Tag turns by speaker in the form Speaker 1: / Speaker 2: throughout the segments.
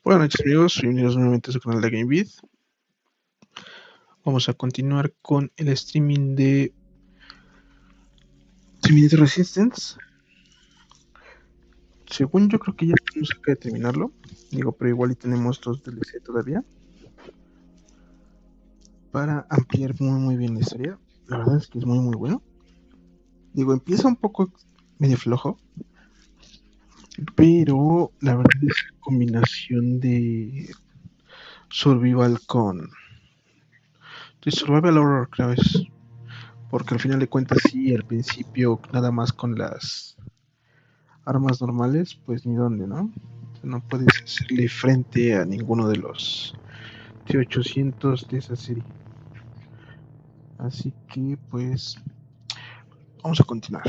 Speaker 1: Buenas noches amigos, bienvenidos nuevamente a su canal de GameVid. Vamos a continuar con el streaming de Terminator Resistance. Según yo creo que ya estamos cerca de terminarlo. Pero igual y tenemos dos DLC todavía para ampliar muy bien la historia. La verdad es que es muy bueno. Empieza un poco medio flojo, pero la verdad es que combinación de survival de survival horror, creo es. Porque al final de cuentas sí, al principio nada más con las armas normales, pues ni dónde, ¿no? No puedes hacerle frente a ninguno de los T-800 de esa serie. Así que pues vamos a continuar.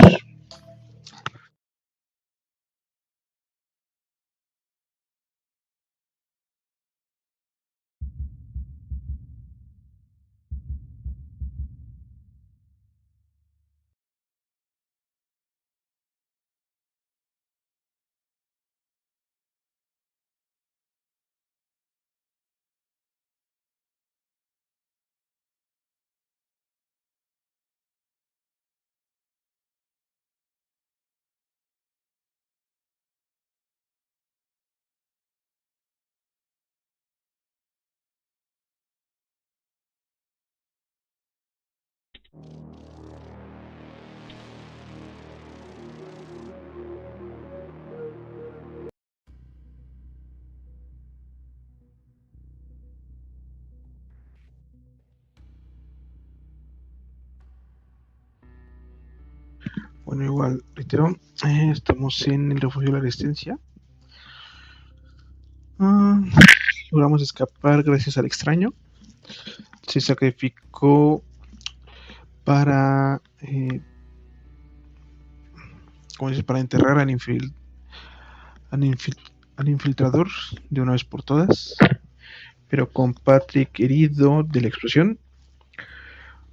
Speaker 1: Bueno, igual, reitero, estamos en el refugio de la resistencia. Logramos escapar gracias al extraño. Se sacrificó para, para enterrar al infiltrador de una vez por todas. Pero con Patrick herido de la explosión,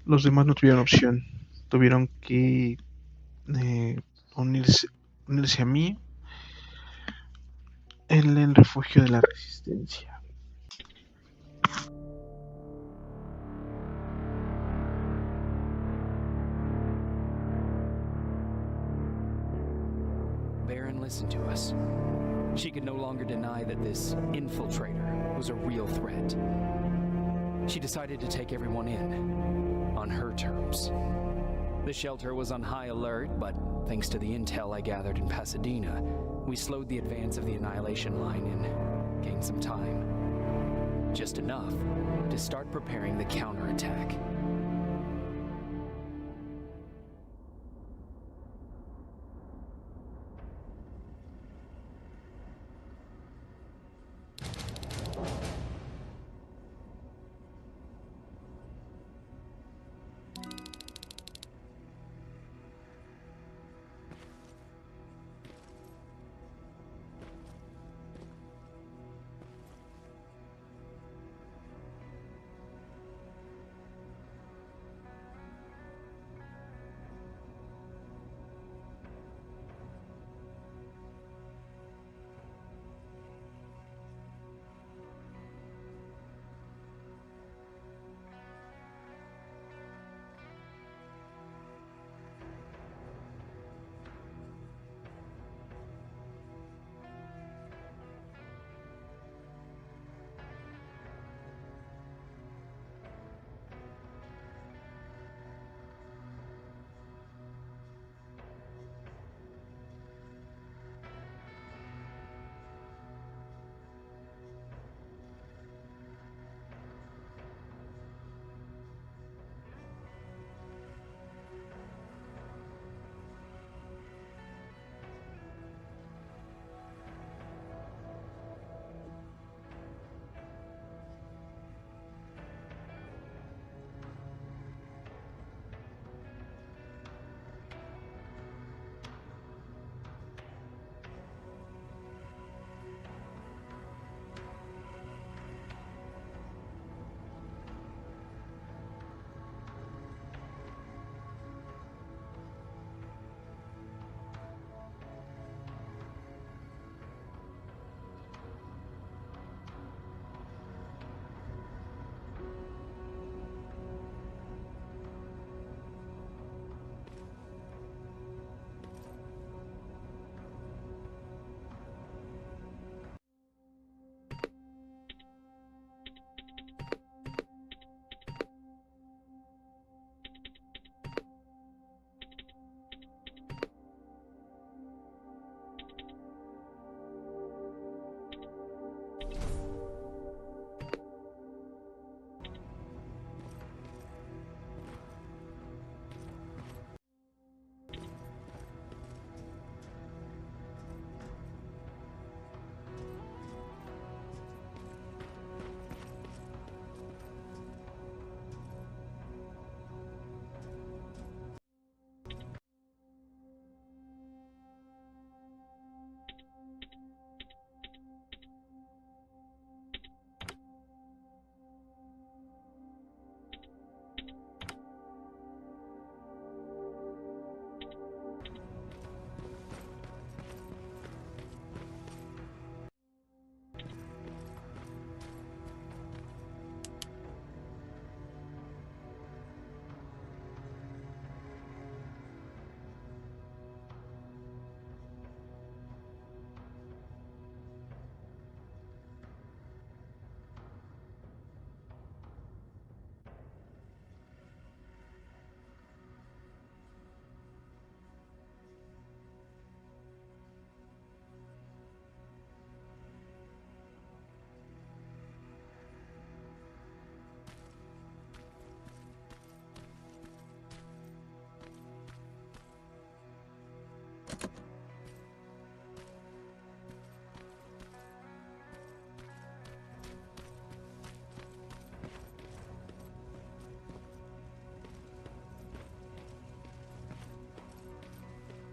Speaker 1: los demás no tuvieron opción. Tuvieron que unirse a mí en el refugio de la resistencia.
Speaker 2: Baron listened to us. She could no longer deny that this infiltrator was a real threat. She decided to take everyone in, on her terms. The shelter was on high alert, but thanks to the intel I gathered in Pasadena, we slowed the advance of the Annihilation line and gained some time. Just enough to start preparing the counterattack.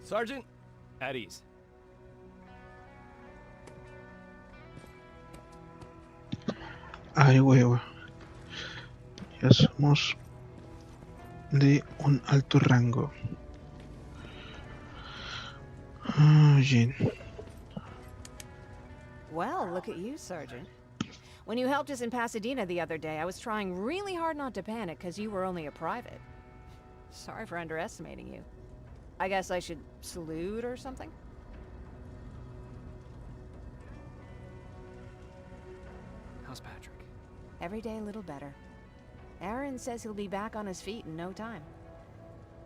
Speaker 2: Sergeant, at ease.
Speaker 1: Ay, huevo. Ya somos de un alto rango. Oye.
Speaker 3: Well, look at you, Sergeant. When you helped us in Pasadena the other day, I was trying really hard not to panic because you were only a private. Sorry for underestimating you. I guess I should salute or something?
Speaker 2: How's Patrick?
Speaker 3: Every day a little better. Aaron says he'll be back on his feet in no time.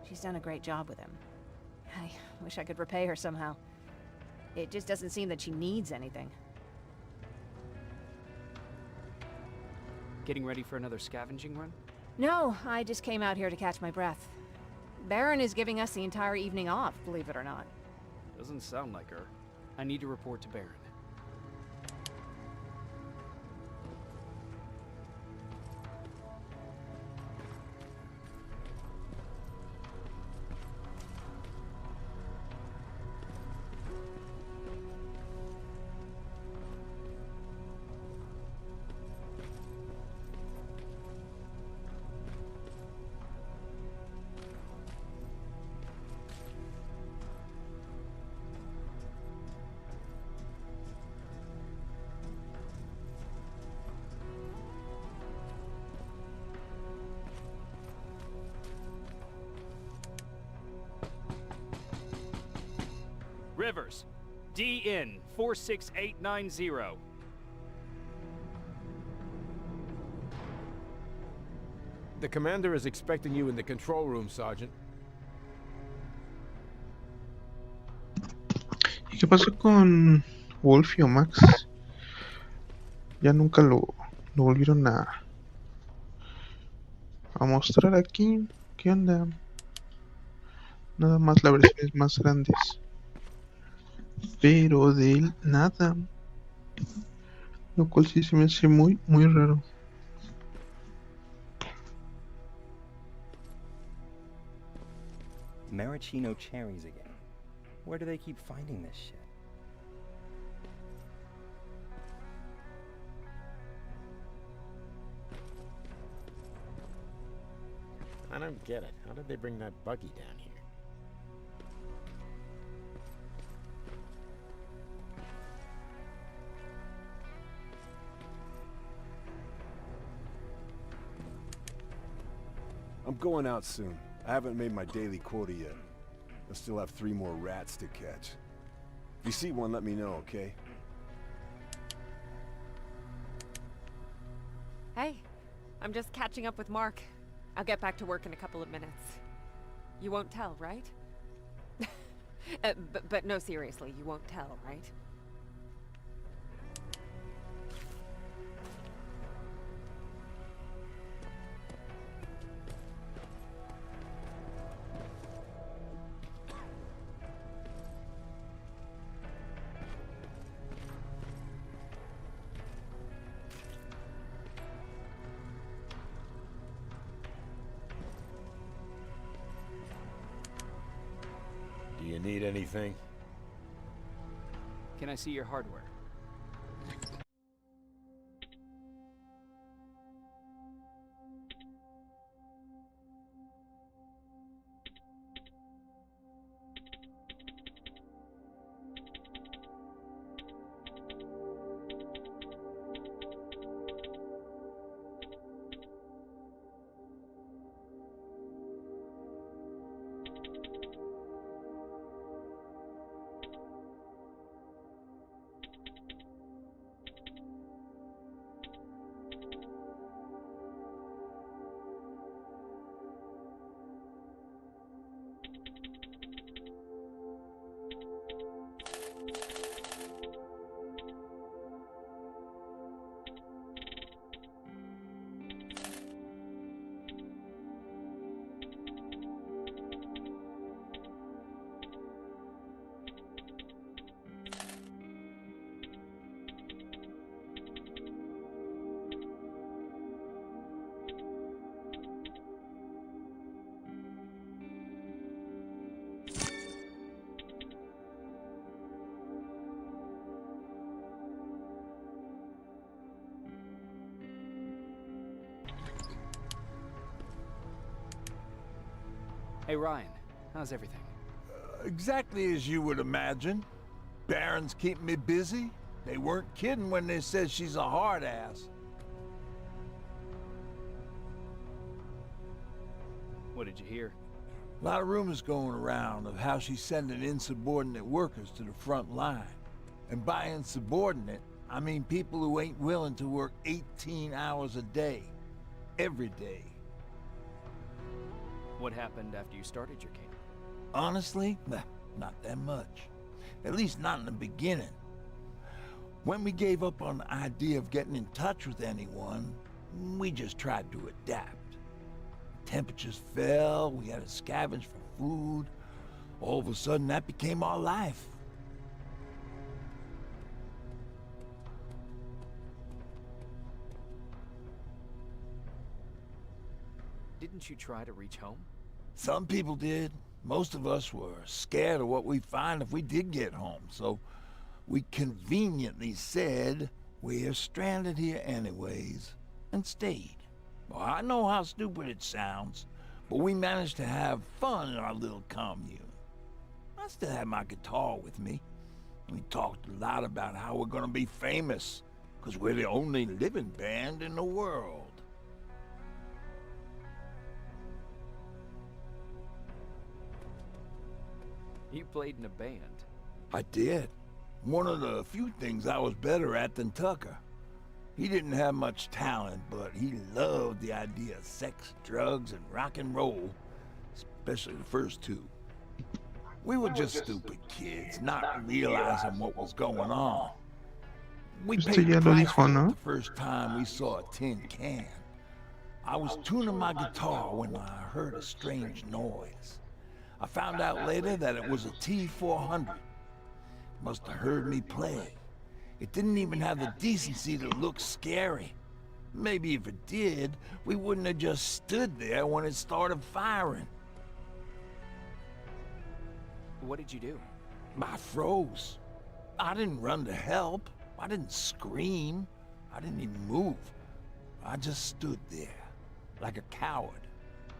Speaker 3: She's done a great job with him. I wish I could repay her somehow. It just doesn't seem that she needs anything.
Speaker 2: Getting ready for another scavenging run?
Speaker 3: No, I just came out here to catch my breath. Baron is giving us the entire evening off, believe it or not.
Speaker 2: Doesn't sound like her. I need to report to Baron. Rivers, DN 46890.
Speaker 4: The commander is expecting you in the control room, Sergeant.
Speaker 1: ¿Y qué pasó con Wolfie o Max? Ya nunca lo volvieron a mostrar aquí. ¿Qué onda? Nada más las versiones más grandes. Pero de él nada. Lo cual sí se me hace muy, muy raro.
Speaker 5: Maraschino cherries again. Where do they keep finding this shit?
Speaker 6: I don't get it. How did they bring that buggy down here?
Speaker 7: I'm going out soon. I haven't made my daily quota yet. I still have 3 more rats to catch. If you see one, let me know, okay?
Speaker 8: Hey, I'm just catching up with Mark. I'll get back to work in a couple of minutes. You won't tell, right? But no, seriously, you won't tell, right?
Speaker 6: Do you need anything?
Speaker 2: Can I see your hardware? Hey Ryan, how's everything?
Speaker 9: Exactly as you would imagine. Baron's keeping me busy. They weren't kidding when they said she's a hard ass.
Speaker 2: What did you hear?
Speaker 9: A lot of rumors going around of how she's sending insubordinate workers to the front line. And by insubordinate, I mean people who ain't willing to work 18 hours a day. Every day.
Speaker 2: What happened after you started your camp?
Speaker 9: Honestly, not that much. At least not in the beginning. When we gave up on the idea of getting in touch with anyone, we just tried to adapt. Temperatures fell, we had to scavenge for food. All of a sudden, that became our life.
Speaker 2: Didn't you try to reach home?
Speaker 9: Some people did. Most of us were scared of what we'd find if we did get home, so we conveniently said we're stranded here anyways, and stayed. Well, I know how stupid it sounds, but we managed to have fun in our little commune. I still had my guitar with me. We talked a lot about how we're gonna be famous, because we're the only living band in the world.
Speaker 2: You played in a band.
Speaker 9: I did. One of the few things I was better at than Tucker. He didn't have much talent, but he loved the idea of sex, drugs, and rock and roll. Especially the first two. We were just stupid kids, not realizing what was going on. We
Speaker 1: Esto
Speaker 9: paid
Speaker 1: ya
Speaker 9: the
Speaker 1: lo
Speaker 9: price
Speaker 1: dijo,
Speaker 9: for it
Speaker 1: ¿no?
Speaker 9: the first time we saw a tin can. I was tuning my guitar when I heard a strange noise. I found out later that it was a T-400. Must have heard me play. It didn't even have the decency to look scary. Maybe if it did, we wouldn't have just stood there when it started firing.
Speaker 2: What did you do?
Speaker 9: I froze. I didn't run to help. I didn't scream. I didn't even move. I just stood there, like a coward.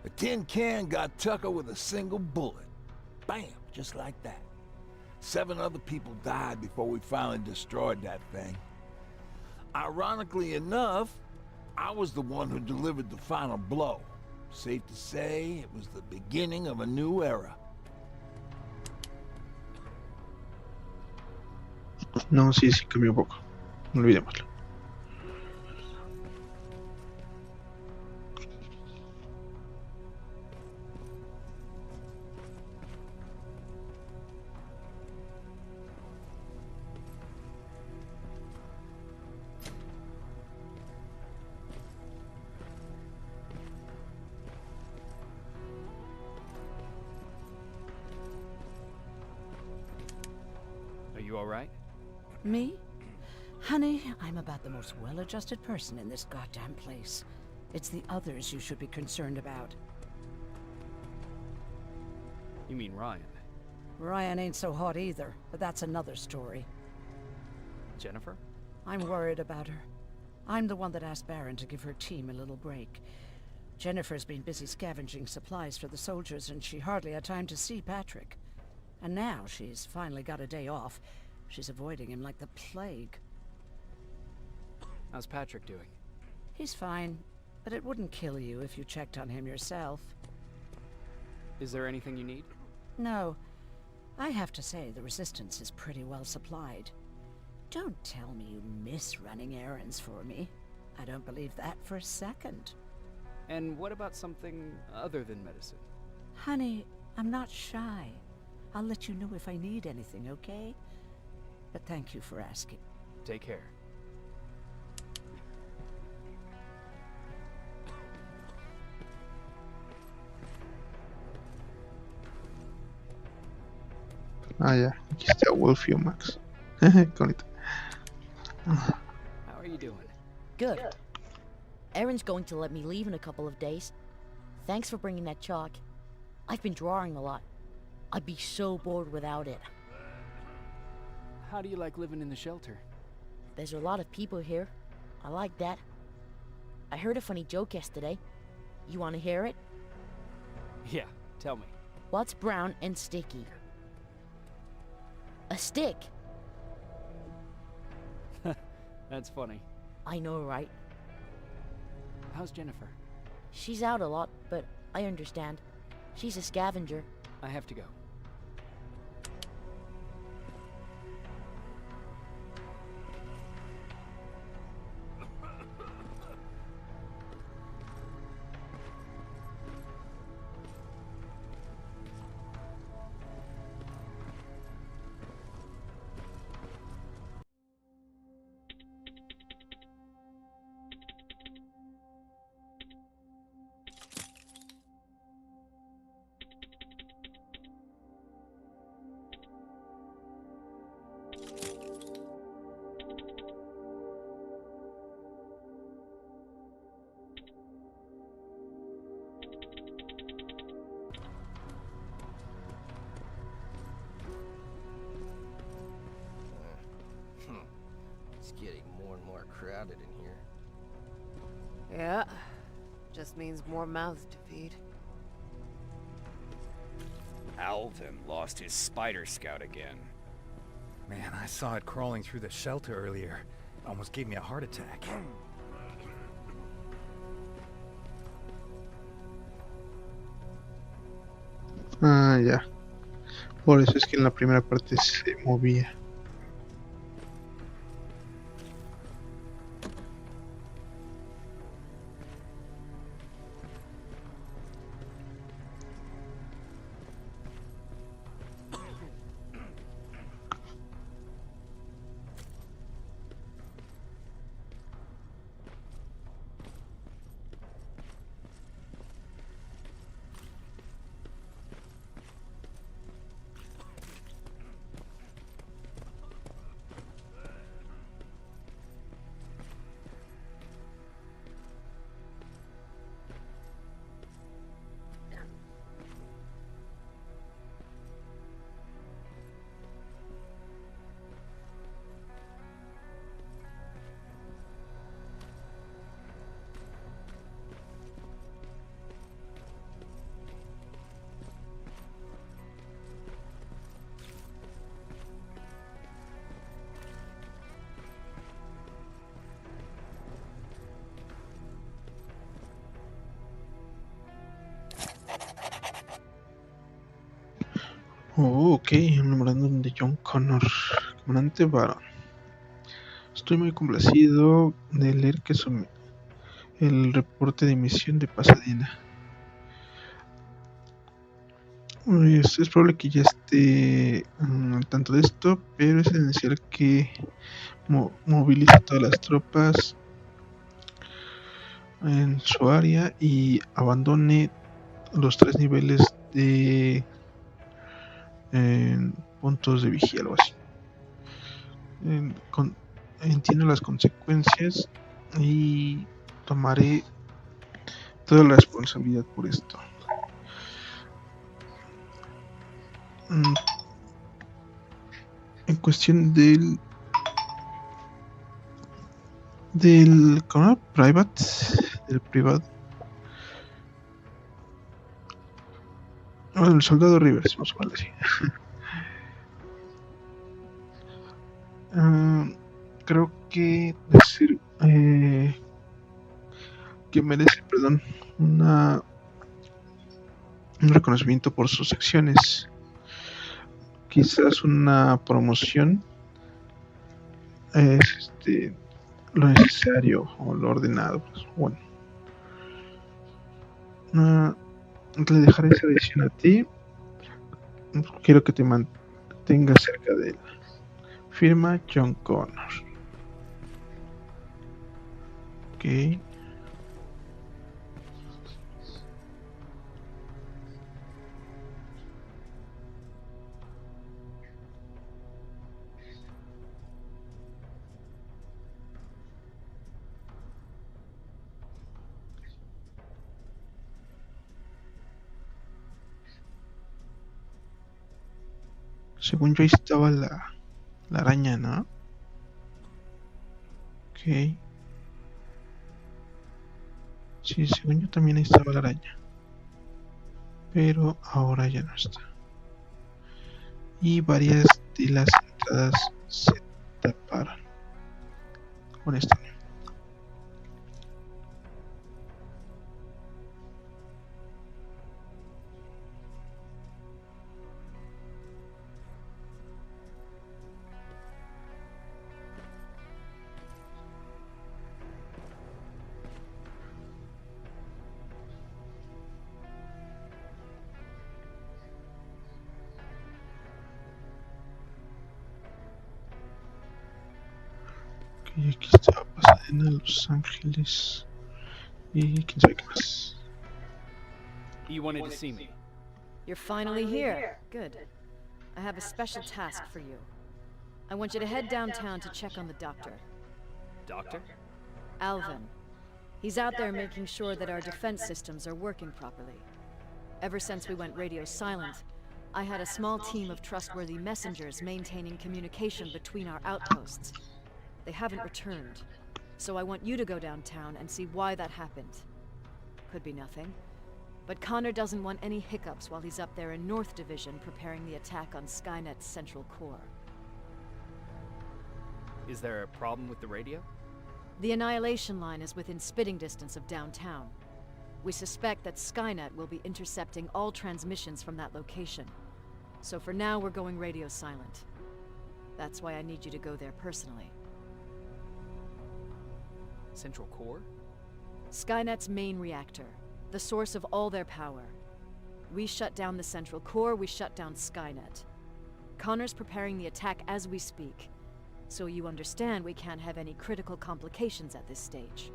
Speaker 9: The tin can got Tucker with a single bullet. Bam, just like that. 7 other people died before we finally destroyed that thing. Ironically enough, I was the one who delivered the final blow. Safe to say, it was the beginning of a new era.
Speaker 1: No, sí, sí cambió un poco. No olvidémoslo.
Speaker 2: Are you alright?
Speaker 10: Me? Honey, I'm about the most well-adjusted person in this goddamn place. It's the others you should be concerned about.
Speaker 2: You mean Ryan?
Speaker 10: Ryan ain't so hot either, but that's another story.
Speaker 2: Jennifer?
Speaker 10: I'm worried about her. I'm the one that asked Baron to give her team a little break. Jennifer's been busy scavenging supplies for the soldiers, and she hardly had time to see Patrick. And now she's finally got a day off. She's avoiding him like the plague.
Speaker 2: How's Patrick doing?
Speaker 10: He's fine, but it wouldn't kill you if you checked on him yourself.
Speaker 2: Is there anything you need?
Speaker 10: No. I have to say the Resistance is pretty well supplied. Don't tell me you miss running errands for me. I don't believe that for a second.
Speaker 2: And what about something other than medicine?
Speaker 10: Honey, I'm not shy. I'll let you know if I need anything, okay? But thank you for asking.
Speaker 2: Take care.
Speaker 1: Ah, ya. Aquí está Wolfie o Max. Qué bonito.
Speaker 2: How are you doing?
Speaker 11: Good. Erin's going to let me leave in a couple of days. Thanks for bringing that chalk. I've been drawing a lot. I'd be so bored without it.
Speaker 2: How do you like living in the shelter?
Speaker 11: There's a lot of people here. I like that. I heard a funny joke yesterday. You want to hear it?
Speaker 2: Yeah, tell me.
Speaker 11: What's brown and sticky? A stick.
Speaker 2: That's funny.
Speaker 11: I know, right?
Speaker 2: How's Jennifer?
Speaker 11: She's out a lot, but I understand. She's a scavenger.
Speaker 2: I have to go.
Speaker 12: It's getting more and more crowded in here.
Speaker 8: Yeah. Just means more mouths to feed.
Speaker 13: Alvin lost his spider scout again.
Speaker 5: Man, I saw it crawling through the shelter earlier. It almost gave me a heart attack.
Speaker 1: Ah, ya. Por eso es que en la primera parte se movía. Oh, ok, un memorándum de John Connor, comandante Baron. Estoy muy complacido de leer que el reporte de misión de Pasadena. Es probable que ya esté al tanto de esto, pero es esencial que movilice todas las tropas en su área y abandone los 3 niveles de puntos de vigía, algo así. Entiendo las consecuencias y tomaré toda la responsabilidad por esto. En cuestión del private, del privado, el soldado Rivers, vamos a ponerlo así. Creo que decir que merece, perdón, un reconocimiento por sus acciones. Quizás una promoción es lo necesario o lo ordenado. Pues, bueno, le dejaré esa decisión a ti. Quiero que te mantengas cerca de él. Firma John Connor. Ok. Según yo ahí estaba la araña, ¿no? Ok. Sí, según yo también ahí estaba la araña. pero ahora ya no está. Y varias de las entradas se taparon con esto. Y aquí estaba Pasadena, Los Ángeles y quién sabe qué más.
Speaker 2: You wanted to see me.
Speaker 3: You're finally here. Good. I have a special task for you. I want you to head downtown to check on the doctor.
Speaker 2: Doctor?
Speaker 3: Alvin. He's out there making sure that our defense systems are working properly. Ever since we went radio silent, I had a small team of trustworthy messengers maintaining communication between our outposts. They haven't returned, so I want you to go downtown and see why that happened. Could be nothing, but Connor doesn't want any hiccups while he's up there in North Division preparing the attack on Skynet's central core.
Speaker 2: Is there a problem with the radio?
Speaker 3: The Annihilation Line is within spitting distance of downtown. We suspect that Skynet will be intercepting all transmissions from that location. So for now, we're going radio silent. That's why I need you to go there personally.
Speaker 2: Central Core?
Speaker 3: Skynet's main reactor, the source of all their power. We shut down the Central Core, we shut down Skynet. Connor's preparing the attack as we speak, so you understand we can't have any critical complications at this stage.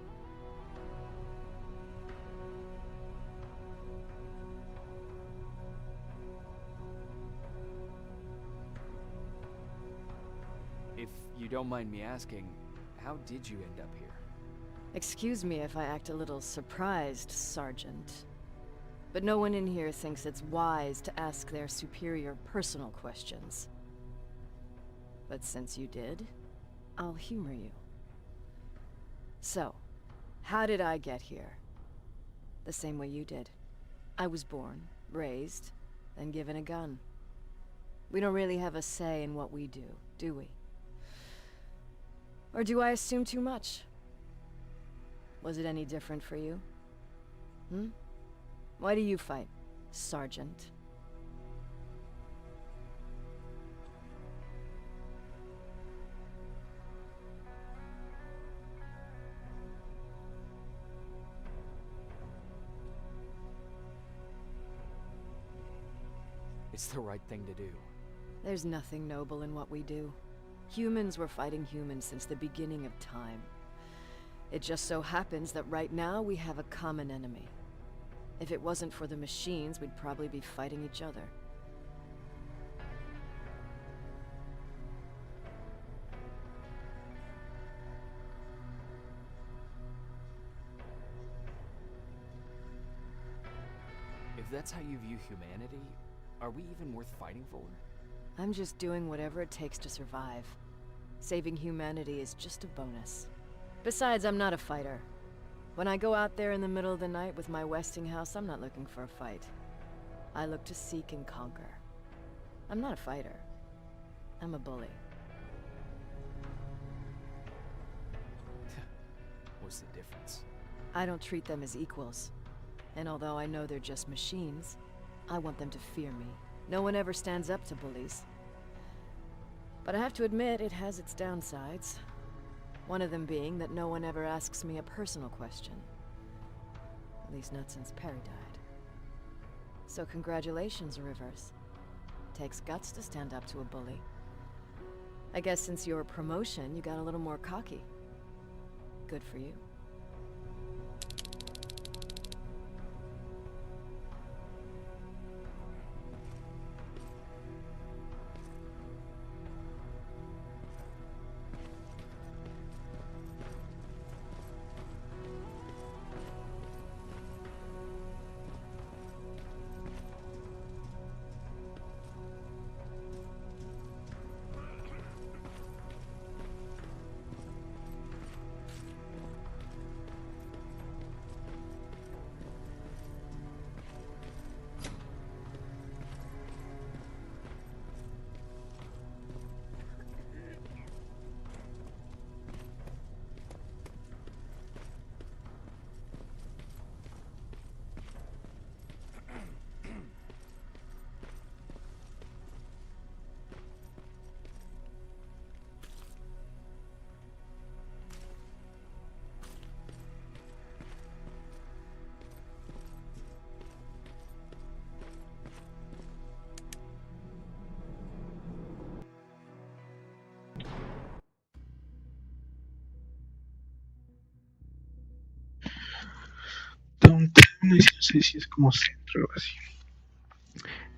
Speaker 2: If you don't mind me asking, how did you end up here?
Speaker 3: Excuse me if I act a little surprised, Sergeant. But no one in here thinks it's wise to ask their superior personal questions. But since you did, I'll humor you. So, how did I get here? The same way you did. I was born, raised, then given a gun. We don't really have a say in what we do we? Or do I assume too much? Was it any different for you? Why do you fight, Sergeant?
Speaker 2: It's the right thing to do.
Speaker 3: There's nothing noble in what we do. Humans were fighting humans since the beginning of time. It just so happens that right now we have a common enemy. If it wasn't for the machines, we'd probably be fighting each other.
Speaker 2: If that's how you view humanity, are we even worth fighting for?
Speaker 3: I'm just doing whatever it takes to survive. Saving humanity is just a bonus. Besides, I'm not a fighter. When I go out there in the middle of the night with my Westinghouse, I'm not looking for a fight. I look to seek and conquer. I'm not a fighter. I'm a bully.
Speaker 2: What's the difference?
Speaker 3: I don't treat them as equals. And although I know they're just machines, I want them to fear me. No one ever stands up to bullies. But I have to admit, it has its downsides. One of them being that no one ever asks me a personal question. At least not since Perry died. So congratulations, Rivers. Takes guts to stand up to a bully. I guess since your promotion, you got a little more cocky. Good for you.
Speaker 1: No sé si es como centro o algo así.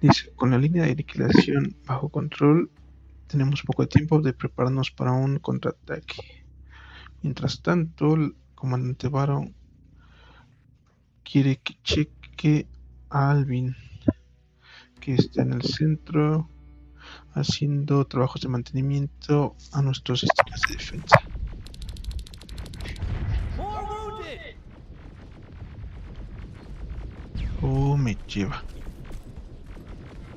Speaker 1: Dice, con la línea de aniquilación bajo control, tenemos poco tiempo de prepararnos para un contraataque. Mientras tanto, el comandante Baron quiere que cheque a Alvin, que está en el centro, haciendo trabajos de mantenimiento a nuestros sistemas de defensa. Oh, me lleva.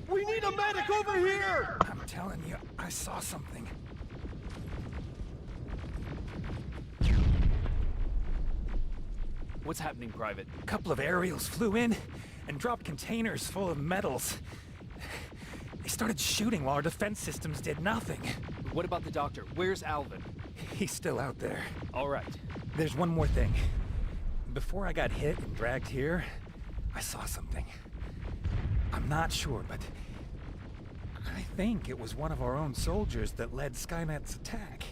Speaker 9: We need a medic over here!
Speaker 5: I'm telling you, I saw something.
Speaker 2: What's happening, Private?
Speaker 5: A couple of aerials flew in and dropped containers full of metals. They started shooting while our defense systems did nothing.
Speaker 2: What about the doctor? Where's Alvin?
Speaker 5: He's still out there.
Speaker 2: All right.
Speaker 5: There's one more thing. Before I got hit and dragged here, I saw something. I'm not sure, but I think it was one of our own soldiers that led Skynet's attack.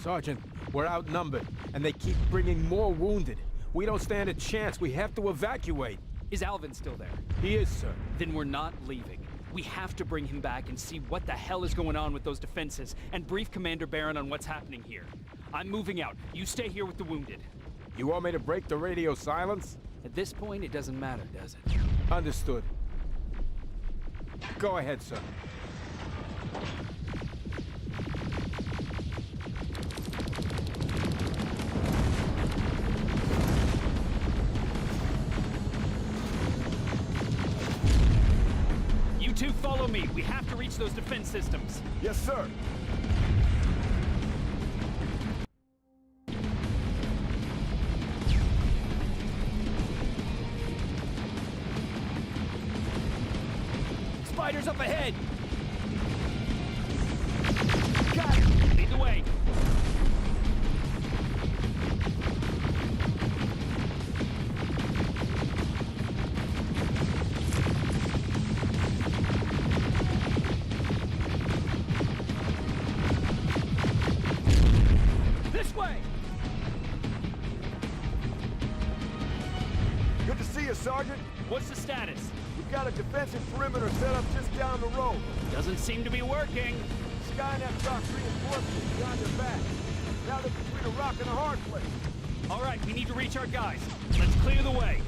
Speaker 4: Sergeant, we're outnumbered, and they keep bringing more wounded. We don't stand a chance. We have to evacuate.
Speaker 2: Is Alvin still there?
Speaker 4: He is, sir.
Speaker 2: Then we're not leaving. We have to bring him back and see what the hell is going on with those defenses, and brief Commander Barron on what's happening here. I'm moving out. You stay here with the wounded.
Speaker 4: You want me to break the radio silence?
Speaker 2: At this point, it doesn't matter, does it?
Speaker 4: Understood. Go ahead, sir.
Speaker 2: You two follow me. We have to reach those defense systems.
Speaker 7: Yes, sir.
Speaker 2: Spiders up ahead! Got it! Lead the way! This way!
Speaker 7: Good to see you, Sergeant.
Speaker 2: What's the status?
Speaker 7: We've got a defensive perimeter set up just down the road.
Speaker 2: Doesn't seem to be working.
Speaker 7: Skynet dropped reinforcements behind their back. Now they're between a rock and a hard place.
Speaker 2: All right, we need to reach our guys. Let's clear the way.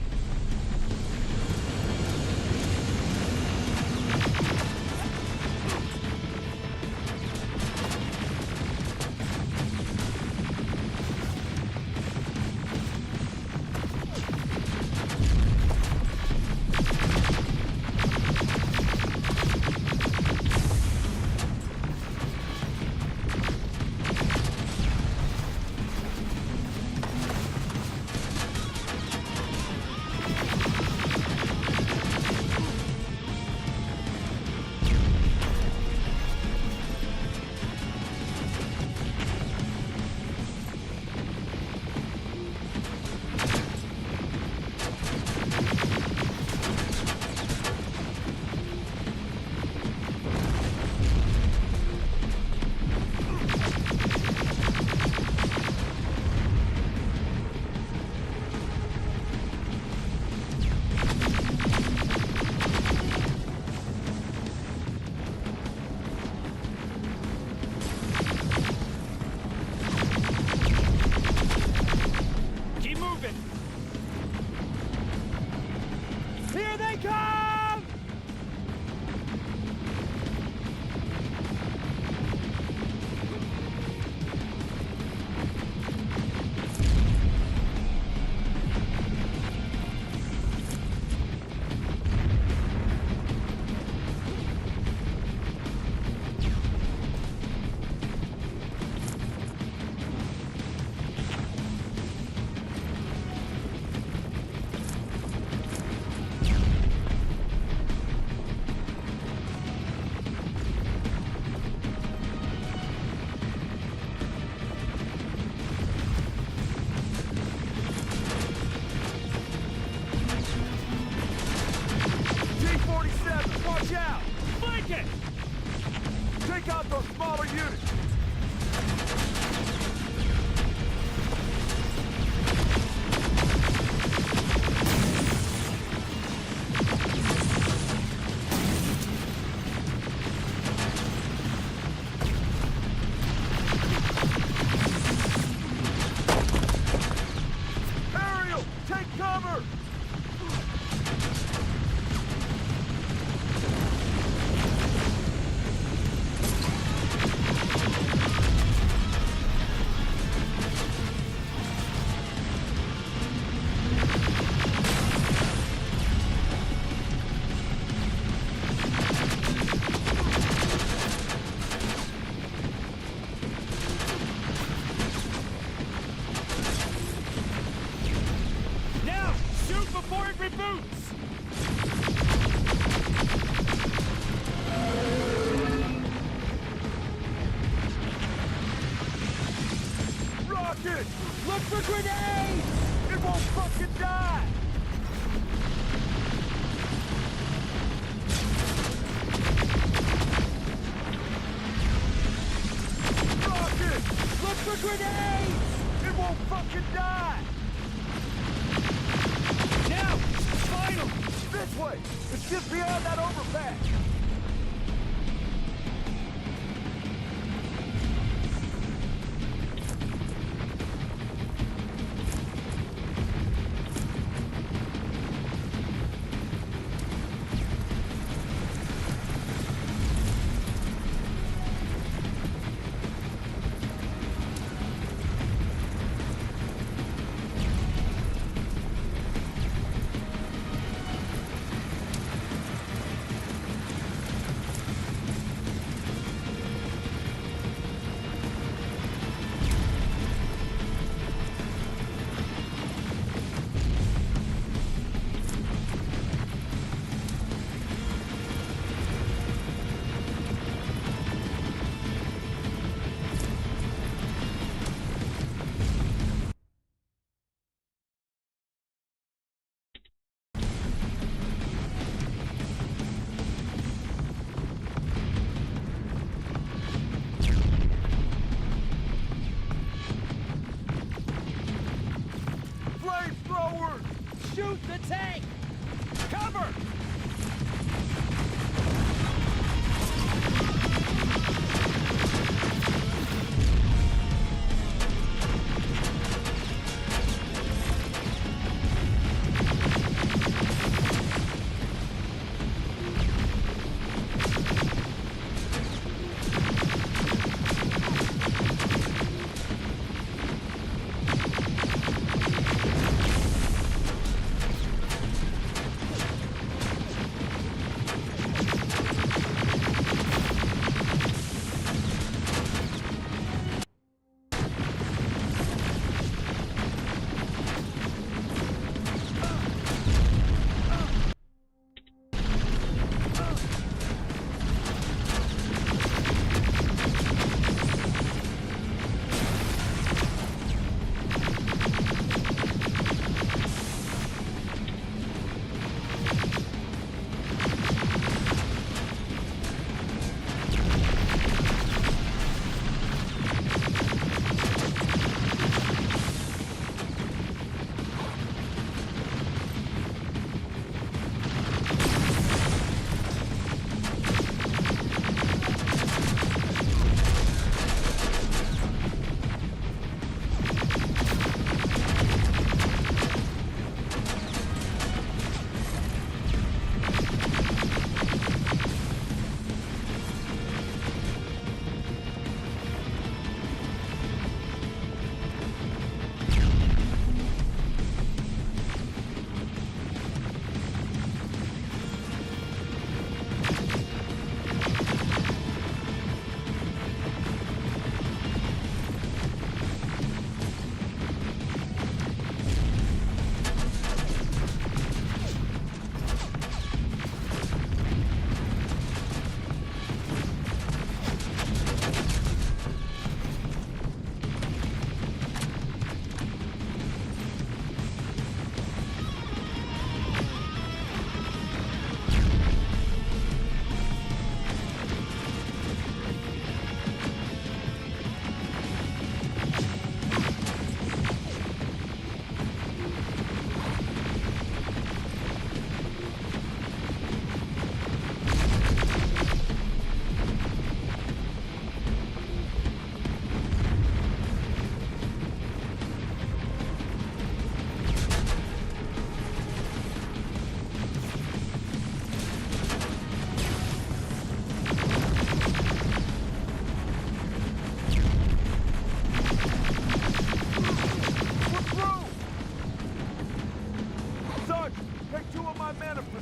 Speaker 7: unit! Ariel, take cover!
Speaker 4: Now! Shoot before it reboots!
Speaker 7: Rocket!
Speaker 4: Look for grenades!
Speaker 7: It won't fucking die! Rocket!
Speaker 4: Look for grenades!
Speaker 7: It won't fucking die!
Speaker 4: Now! Final!
Speaker 7: This way! It's just beyond that overpass! Flamethrowers!
Speaker 4: Shoot the tank! Cover!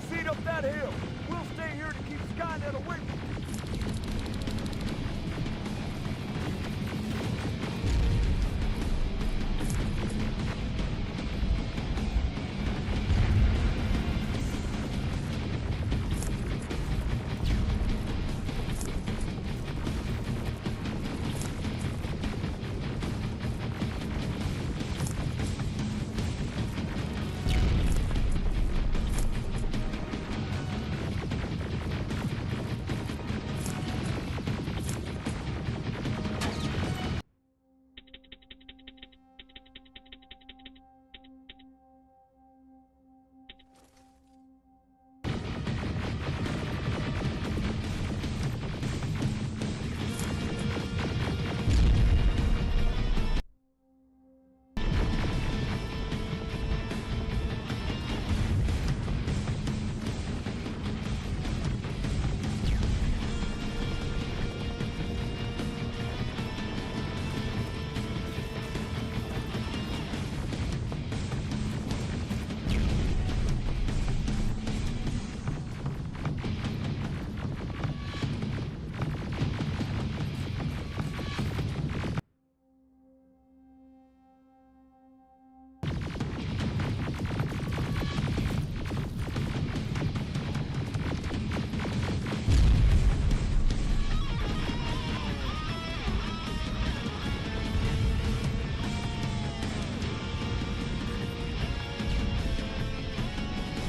Speaker 4: proceed up that hill. We'll stay here to keep Skynet away from you.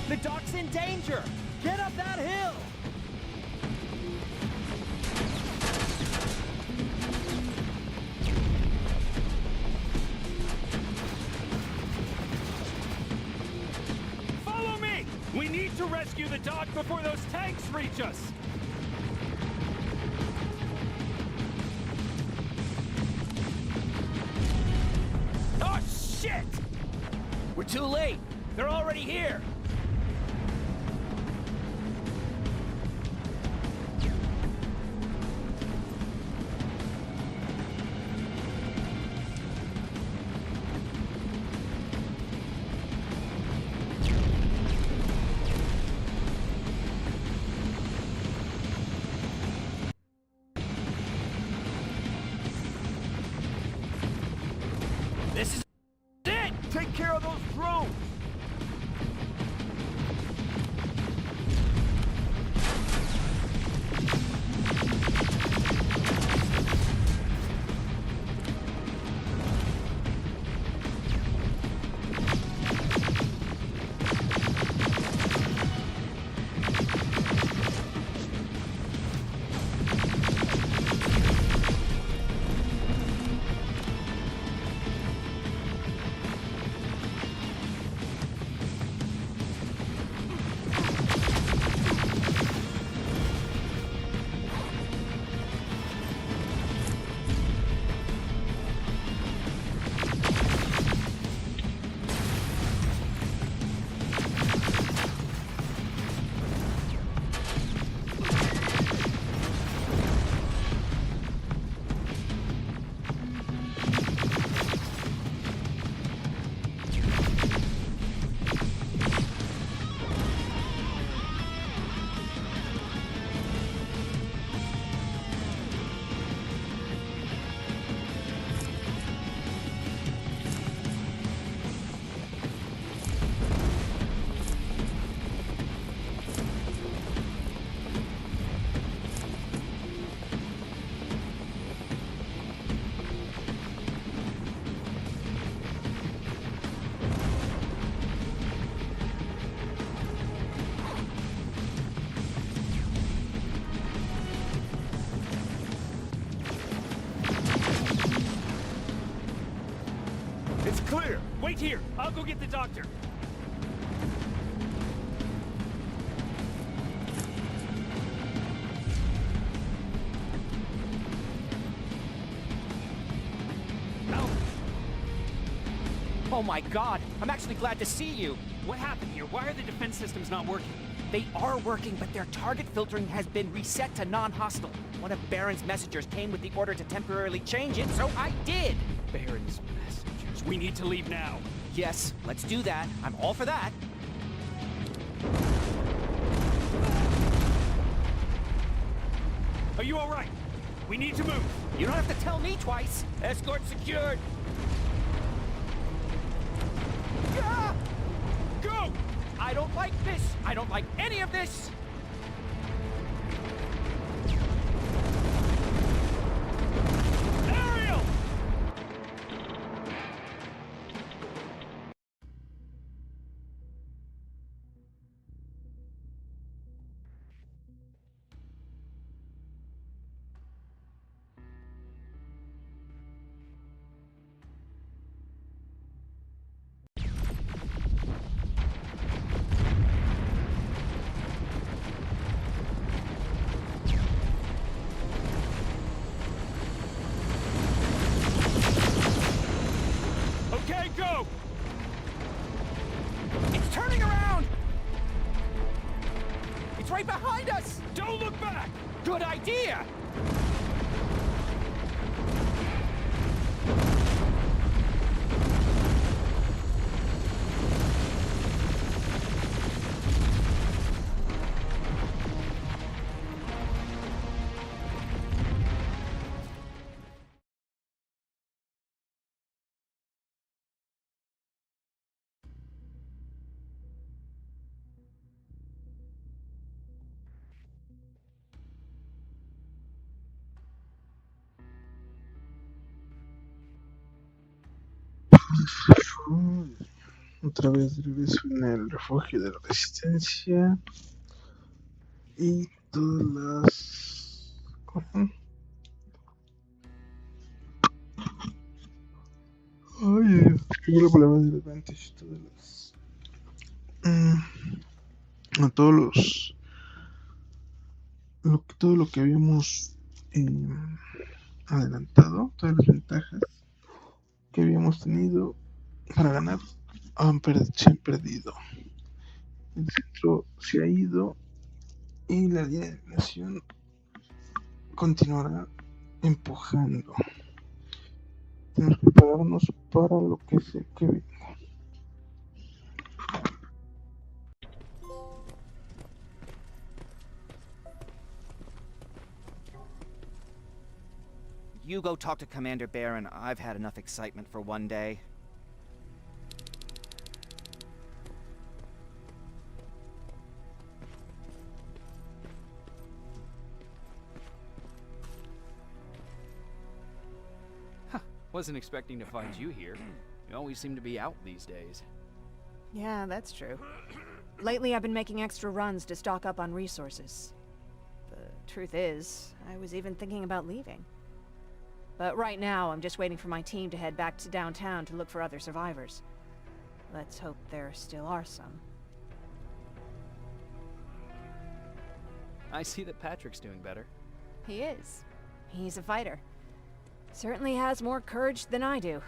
Speaker 2: The dock's in danger! Get up that hill! Follow me! We need to rescue the dock before those tanks reach us! Oh, shit! We're too late! They're already here! This is it!
Speaker 4: Take care of those drones! It's clear!
Speaker 2: Wait here! I'll go get the doctor! Albert! Oh my god! I'm actually glad to see you! What happened here? Why are the defense systems not working? They are working, but their target filtering has been reset to non-hostile. One of Baron's messengers came with the order to temporarily change it, so I did! Baron's messengers. We need to leave now. Yes, let's do that. I'm all for that. Are you alright? We need to move. You don't have to tell me twice. Escort secured. Ah! Go! I don't like this. I don't like any of this. Ariel! Okay, go! It's turning around! It's right behind us! Don't look back! Good idea!
Speaker 1: Otra vez de regreso en el refugio de la resistencia. Y todas las... Ay, tengo la palabra de Advantage. Todas las... a todos los... todo lo que habíamos adelantado, todas las ventajas que habíamos tenido para ganar, se han perdido. El centro se ha ido y la línea de nación continuará empujando. Tenemos que prepararnos para lo que sea que venga.
Speaker 14: You go talk to Commander Baron. I've had enough excitement for one day.
Speaker 2: Wasn't expecting to find you here. You always seem to be out these days.
Speaker 3: Yeah, that's true. Lately, I've been making extra runs to stock up on resources. The truth is, I was even thinking about leaving. But right now, I'm just waiting for my team to head back to downtown to look for other survivors. Let's hope there still are some.
Speaker 2: I see that Patrick's doing better.
Speaker 3: He is. He's a fighter. Certainly has more courage than I do.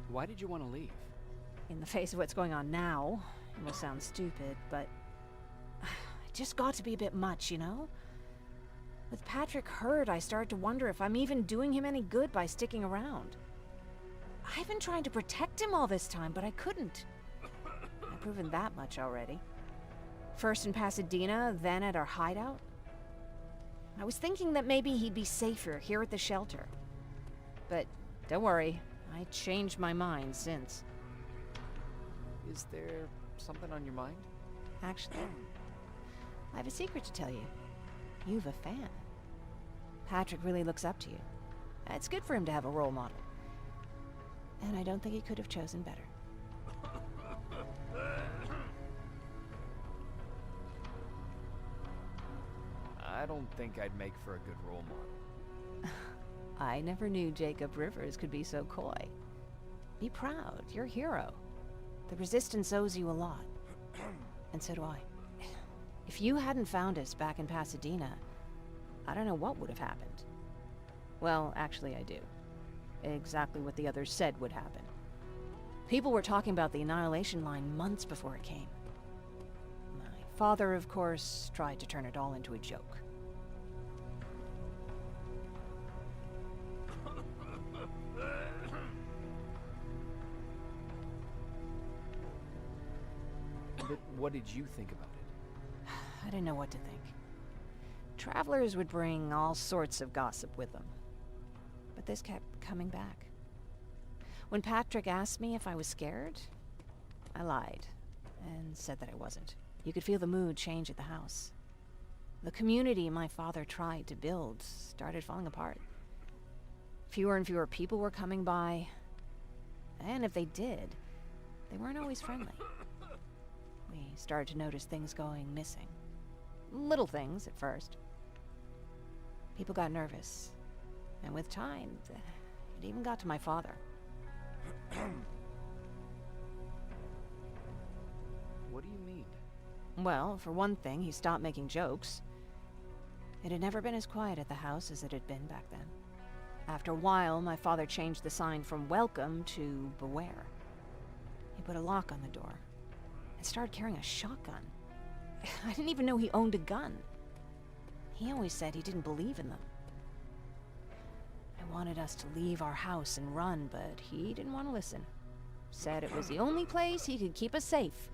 Speaker 2: Why did you want to leave?
Speaker 3: In the face of what's going on now, it will sound stupid, but... it just got to be a bit much, you know? With Patrick hurt, I started to wonder if I'm even doing him any good by sticking around. I've been trying to protect him all this time, but I couldn't. I've proven that much already. First in Pasadena, then at our hideout. I was thinking that maybe he'd be safer here at the shelter. But don't worry, I changed my mind since.
Speaker 2: Is there something on your mind?
Speaker 3: Actually, I have a secret to tell you. You've a fan. Patrick really looks up to you. It's good for him to have a role model. And I don't think he could have chosen better.
Speaker 2: I don't think I'd make for a good role model.
Speaker 3: I never knew Jacob Rivers could be so coy. Be proud, you're a hero. The Resistance owes you a lot. And so do I. If you hadn't found us back in Pasadena, I don't know what would have happened. Well, actually I do. Exactly what the others said would happen. People were talking about the Annihilation Line months before it came. My father, of course, tried to turn it all into a joke.
Speaker 2: But what did you think about it?
Speaker 3: I didn't know what to think. Travelers would bring all sorts of gossip with them. But this kept coming back. When Patrick asked me if I was scared, I lied and said that I wasn't. You could feel the mood change at the house. The community my father tried to build started falling apart. Fewer and fewer people were coming by, and if they did, they weren't always friendly. We started to notice things going missing. Little things at first. People got nervous, and with time, it even got to my father.
Speaker 14: What do you mean?
Speaker 3: Well, for one thing, he stopped making jokes. It had never been as quiet at the house as it had been back then. After a while, my father changed the sign from welcome to beware. He put a lock on the door and started carrying a shotgun. I didn't even know he owned a gun. He always said he didn't believe in them. I wanted us to leave our house and run, but he didn't want to listen. Said it was the only place he could keep us safe.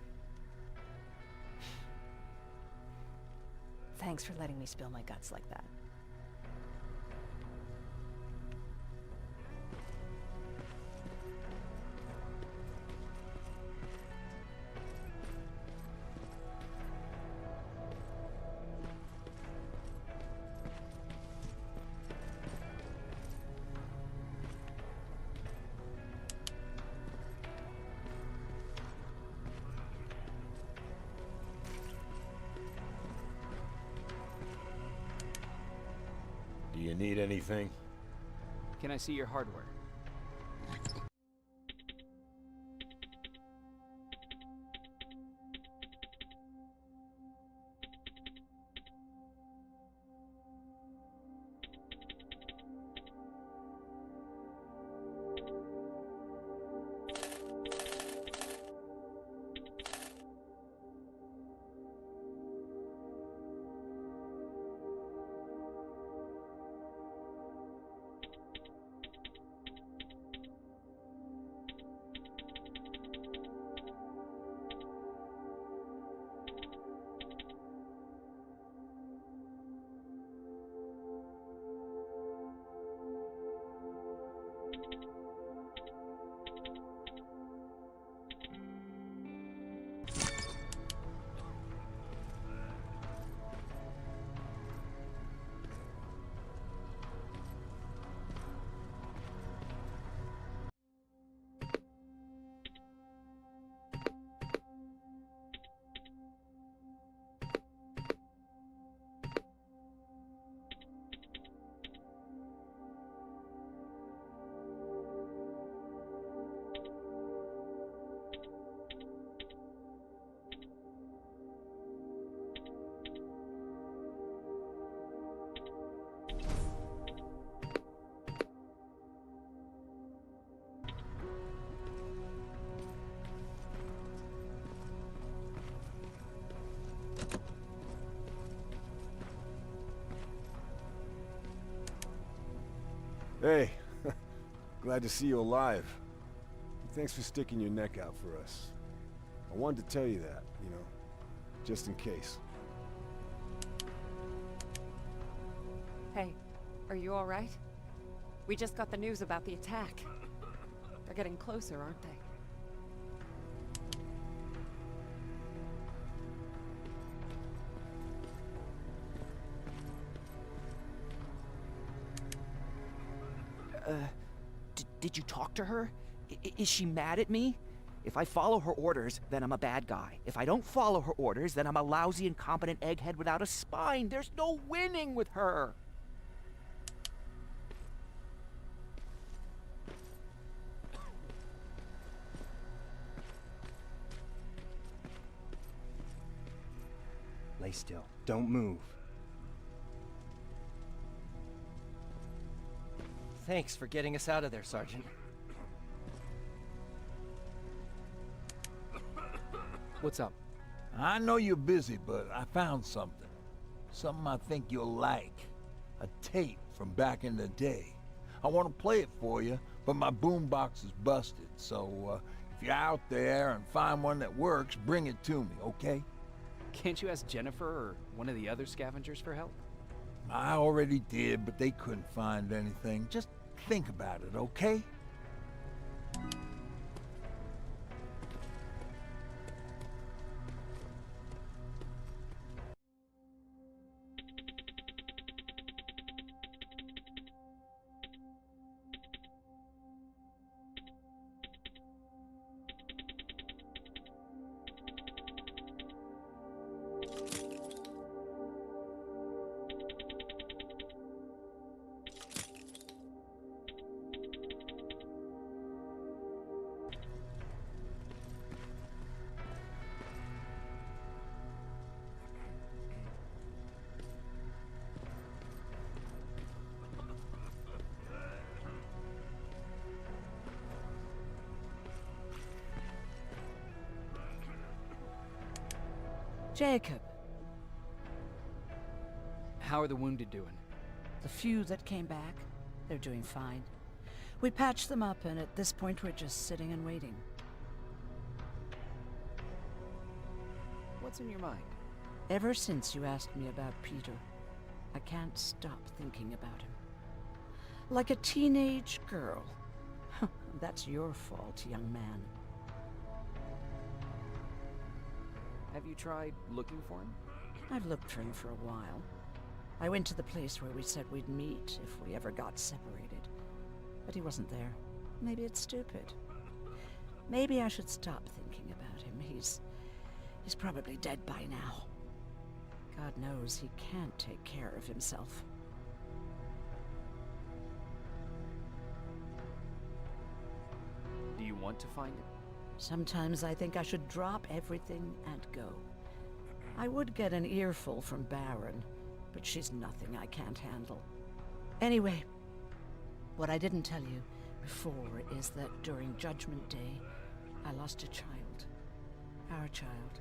Speaker 3: Thanks for letting me spill my guts like that.
Speaker 6: Do you need anything?
Speaker 2: Can I see your hardware?
Speaker 7: Hey, glad to see you alive. Thanks for sticking your neck out for us. I wanted to tell you that, you know, just in case.
Speaker 8: Hey, are you all right? We just got the news about the attack. They're getting closer, aren't they?
Speaker 14: Did you talk to her? Is she mad at me? If I follow her orders, then I'm a bad guy. If I don't follow her orders, then I'm a lousy, incompetent egghead without a spine. There's no winning with her.
Speaker 15: Lay still. Don't move.
Speaker 12: Thanks for getting us out of there, Sergeant.
Speaker 2: What's up?
Speaker 9: I know you're busy, but I found something. Something I think you'll like. A tape from back in the day. I want to play it for you, but my boombox is busted, so if you're out there and find one that works, bring it to me, okay?
Speaker 2: Can't you ask Jennifer or one of the other scavengers for help?
Speaker 9: I already did, but they couldn't find anything. Just think about it, okay?
Speaker 10: Jacob.
Speaker 2: How are the wounded doing?
Speaker 10: The few that came back, they're doing fine. We patched them up, and at this point we're just sitting and waiting.
Speaker 14: What's in your mind?
Speaker 10: Ever since you asked me about Peter, I can't stop thinking about him. Like a teenage girl. That's your fault, young man.
Speaker 14: Have you tried looking for him?
Speaker 10: I've looked for him for a while. I went to the place where we said we'd meet if we ever got separated. But he wasn't there. Maybe it's stupid. Maybe I should stop thinking about him. He's probably dead by now. God knows he can't take care of himself.
Speaker 14: Do you want to find him?
Speaker 10: Sometimes I think I should drop everything and go. I would get an earful from Baron, but she's nothing I can't handle. Anyway, what I didn't tell you before is that during Judgment Day, I lost a child. Our child.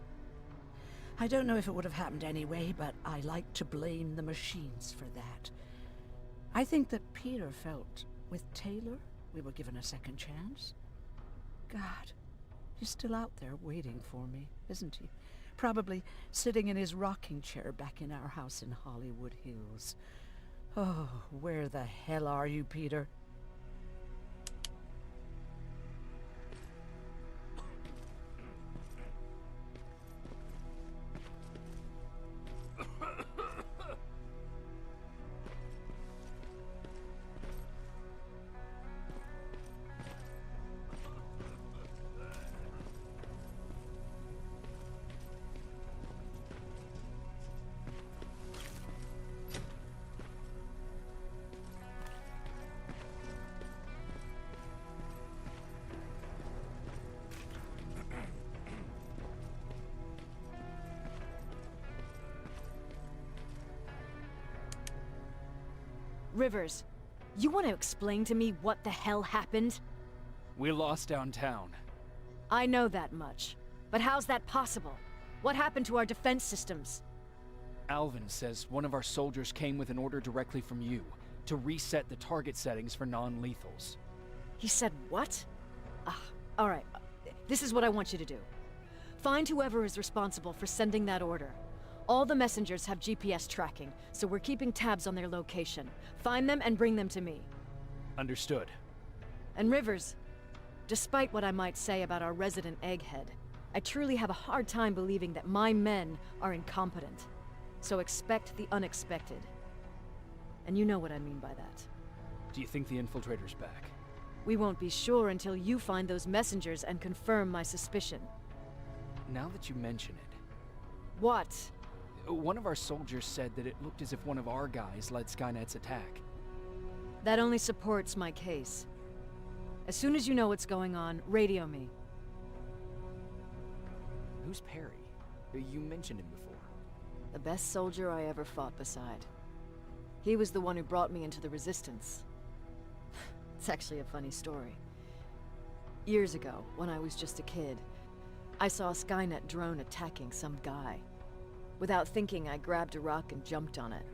Speaker 10: I don't know if it would have happened anyway, but I like to blame the machines for that. I think that Peter felt with Taylor we were given a second chance. God. He's still out there waiting for me, isn't he? Probably sitting in his rocking chair back in our house in Hollywood Hills. Oh, where the hell are you, Peter?
Speaker 3: Rivers, you want to explain to me what the hell happened?
Speaker 2: We lost downtown.
Speaker 3: I know that much. But how's that possible? What happened to our defense systems?
Speaker 2: Alvin says one of our soldiers came with an order directly from you to reset the target settings for non-lethals.
Speaker 3: He said what? Alright. This is what I want you to do. Find whoever is responsible for sending that order. All the messengers have GPS tracking, so we're keeping tabs on their location. Find them and bring them to me.
Speaker 2: Understood.
Speaker 3: And Rivers, despite what I might say about our resident egghead, I truly have a hard time believing that my men are incompetent. So expect the unexpected. And you know what I mean by that.
Speaker 2: Do you think the infiltrator's back?
Speaker 3: We won't be sure until you find those messengers and confirm my suspicion.
Speaker 2: Now that you mention it...
Speaker 3: What?
Speaker 2: One of our soldiers said that it looked as if one of our guys led Skynet's attack.
Speaker 3: That only supports my case. As soon as you know what's going on, radio me.
Speaker 14: Who's Perry? You mentioned him before.
Speaker 3: The best soldier I ever fought beside. He was the one who brought me into the Resistance. It's actually a funny story. Years ago, when I was just a kid, I saw a Skynet drone attacking some guy. Without thinking, I grabbed a rock and jumped on it.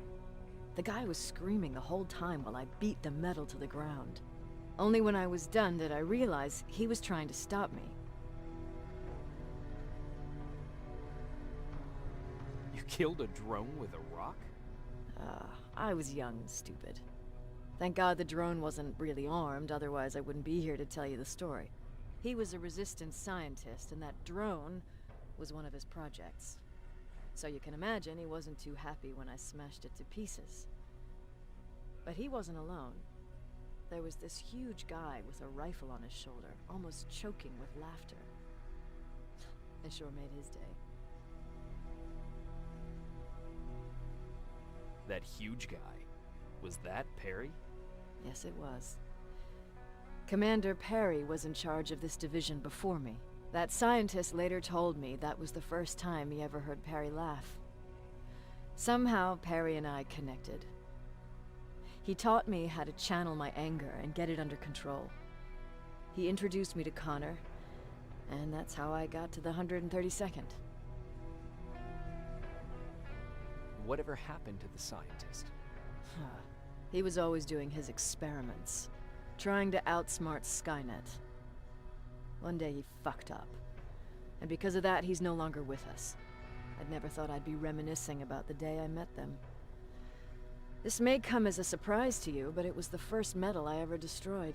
Speaker 3: The guy was screaming the whole time while I beat the metal to the ground. Only when I was done did I realize he was trying to stop me.
Speaker 14: You killed a drone with a rock?
Speaker 3: I was young and stupid. Thank God the drone wasn't really armed, otherwise I wouldn't be here to tell you the story. He was a resistance scientist, and that drone was one of his projects. So you can imagine he wasn't too happy when I smashed it to pieces. But he wasn't alone. There was this huge guy with a rifle on his shoulder, almost choking with laughter. It sure made his day.
Speaker 2: That huge guy. Was that Perry?
Speaker 3: Yes, it was. Commander Perry was in charge of this division before me. That scientist later told me that was the first time he ever heard Perry laugh. Somehow, Perry and I connected. He taught me how to channel my anger and get it under control. He introduced me to Connor, and that's how I got to the 132nd.
Speaker 2: Whatever happened to the scientist?
Speaker 3: He was always doing his experiments, trying to outsmart Skynet. One day he fucked up, and because of that he's no longer with us. I'd never thought I'd be reminiscing about the day I met them. This may come as a surprise to you, but it was the first metal I ever destroyed.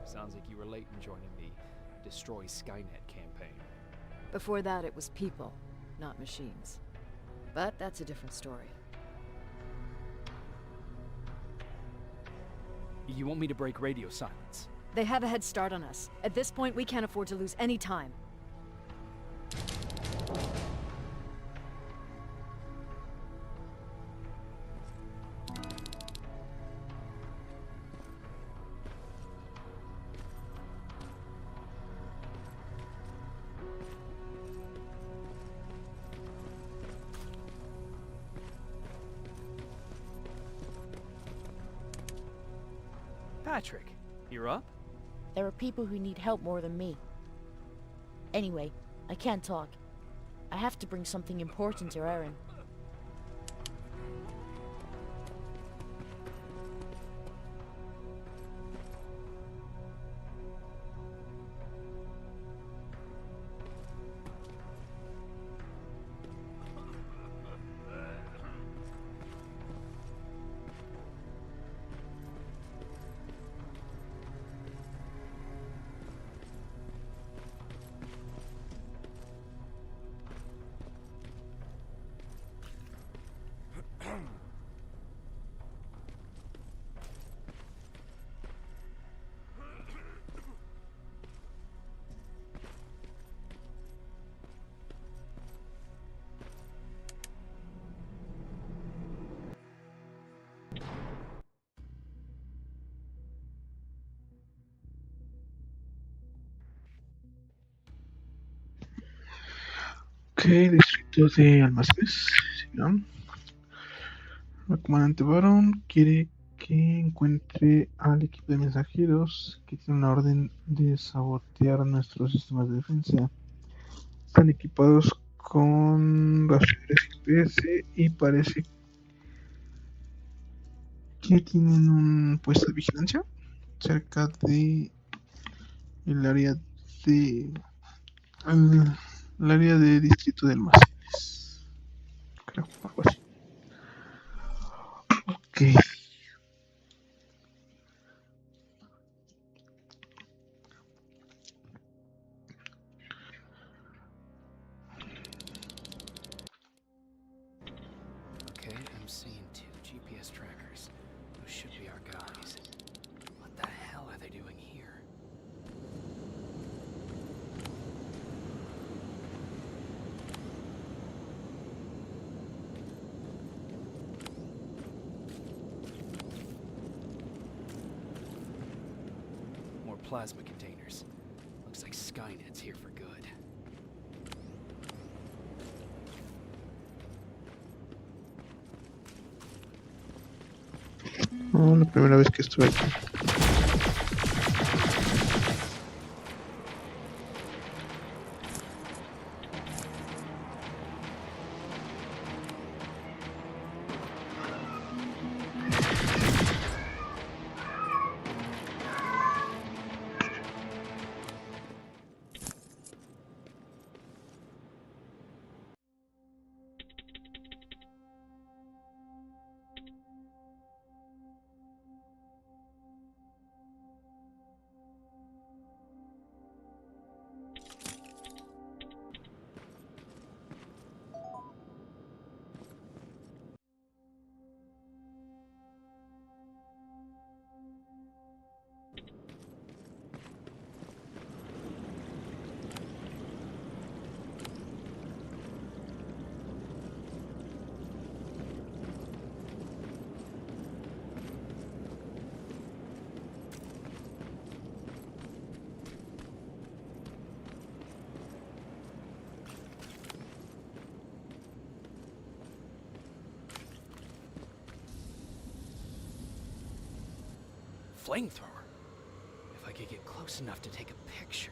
Speaker 2: Sounds like you were late in joining the Destroy Skynet campaign.
Speaker 3: Before that, it was people, not machines. But that's a different story.
Speaker 2: You want me to break radio silence?
Speaker 3: They have a head start on us. At this point, we can't afford to lose any time.
Speaker 2: Patrick, you're up?
Speaker 11: There are people who need help more than me. Anyway, I can't talk. I have to bring something important to Erin.
Speaker 1: Ok, distrito de almacenes. ¿No? El comandante Baron quiere que encuentre al equipo de mensajeros que tiene una orden de sabotear nuestros sistemas de defensa. Están equipados con rastreadores GPS y parece que tienen un puesto de vigilancia cerca de el área de el área de distrito de almacenes, creo, algo así. Ok.
Speaker 2: Okay, I'm seeing 2 GPS trackers. Those should be our guys. What the hell are they doing here? More plasma containers. Looks like Skynet's here for good.
Speaker 1: No, la primera vez que estuve aquí.
Speaker 2: flamethrower. If I could get close enough to take a picture.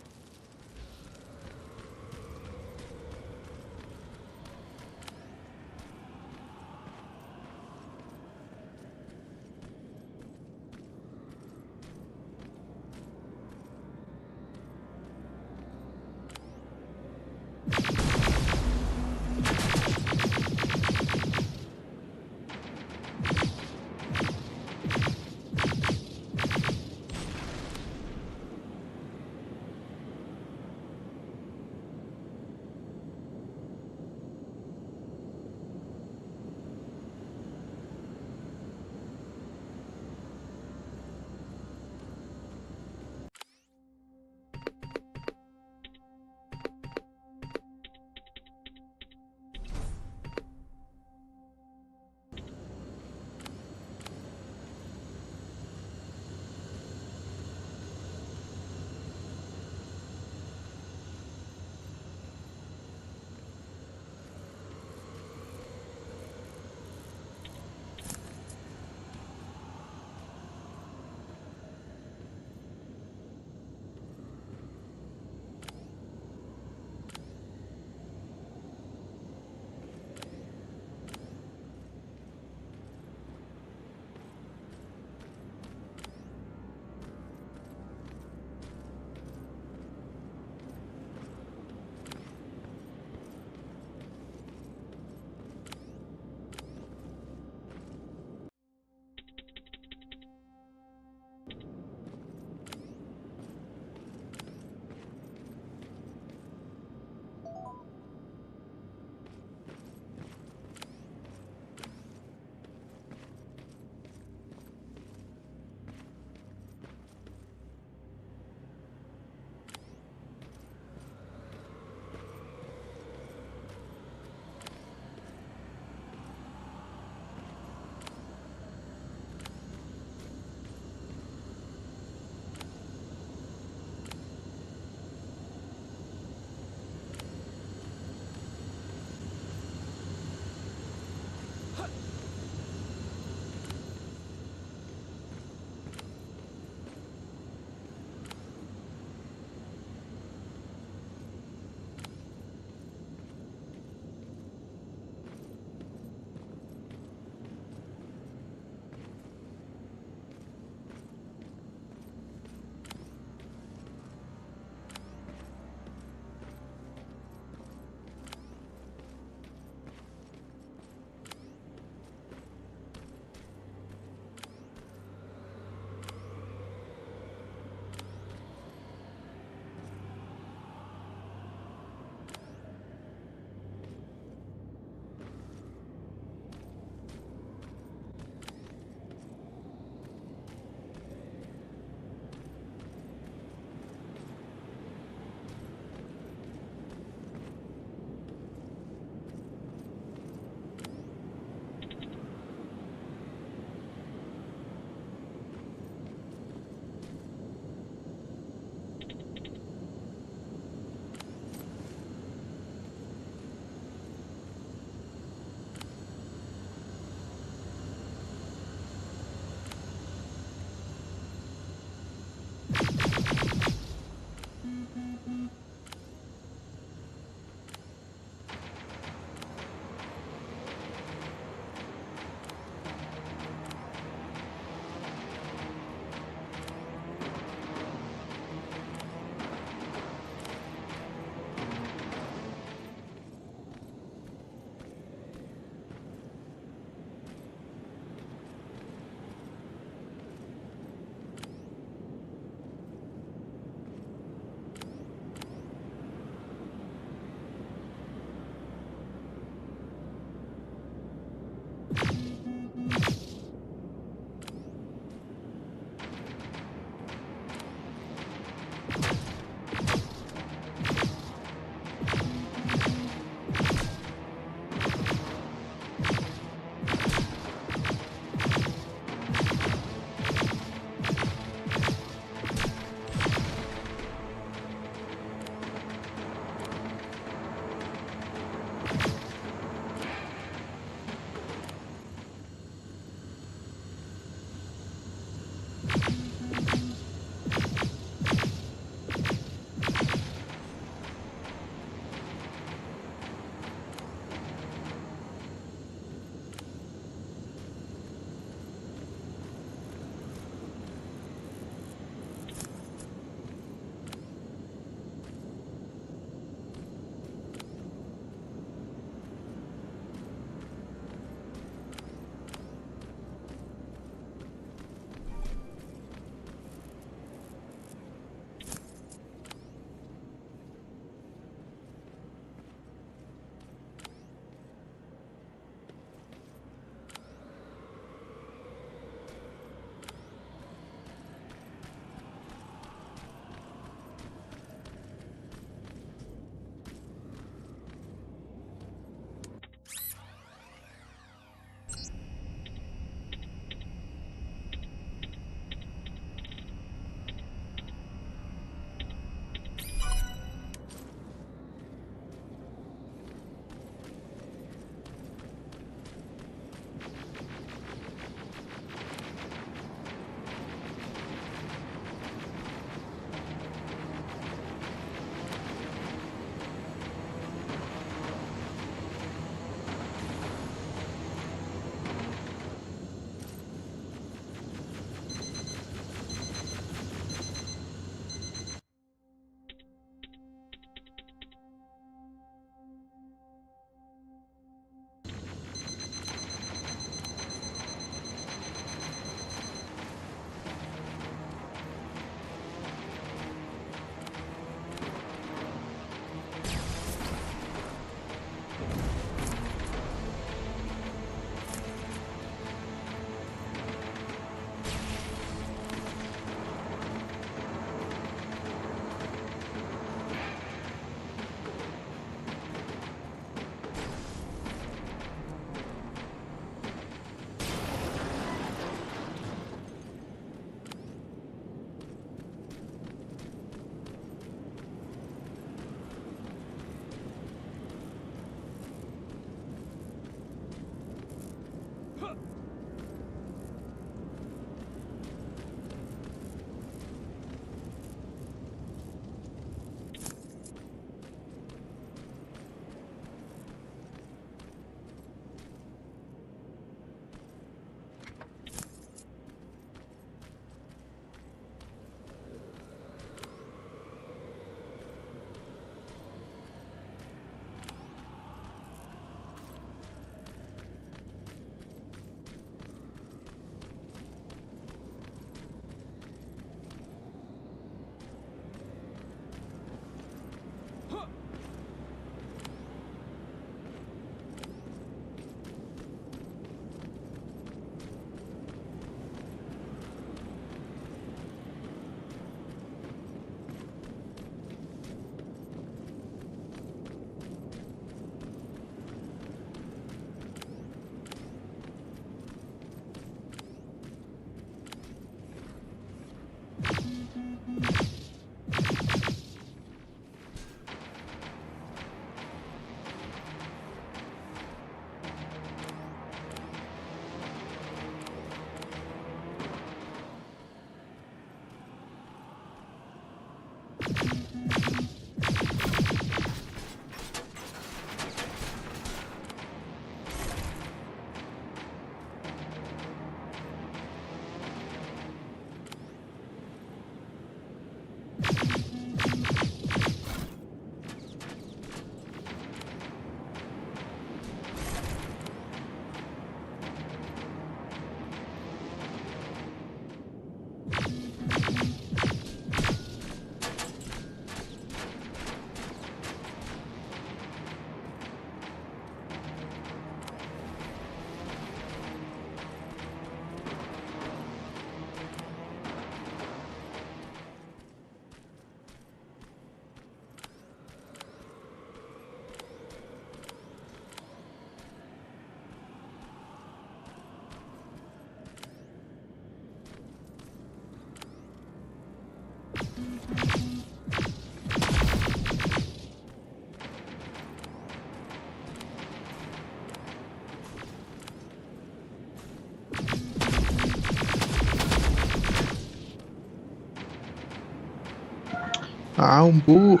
Speaker 1: Ah, um bug.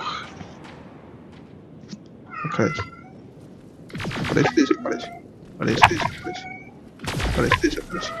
Speaker 1: Ok. Parece que desaparece. Parece que desaparece. Parece que desaparece.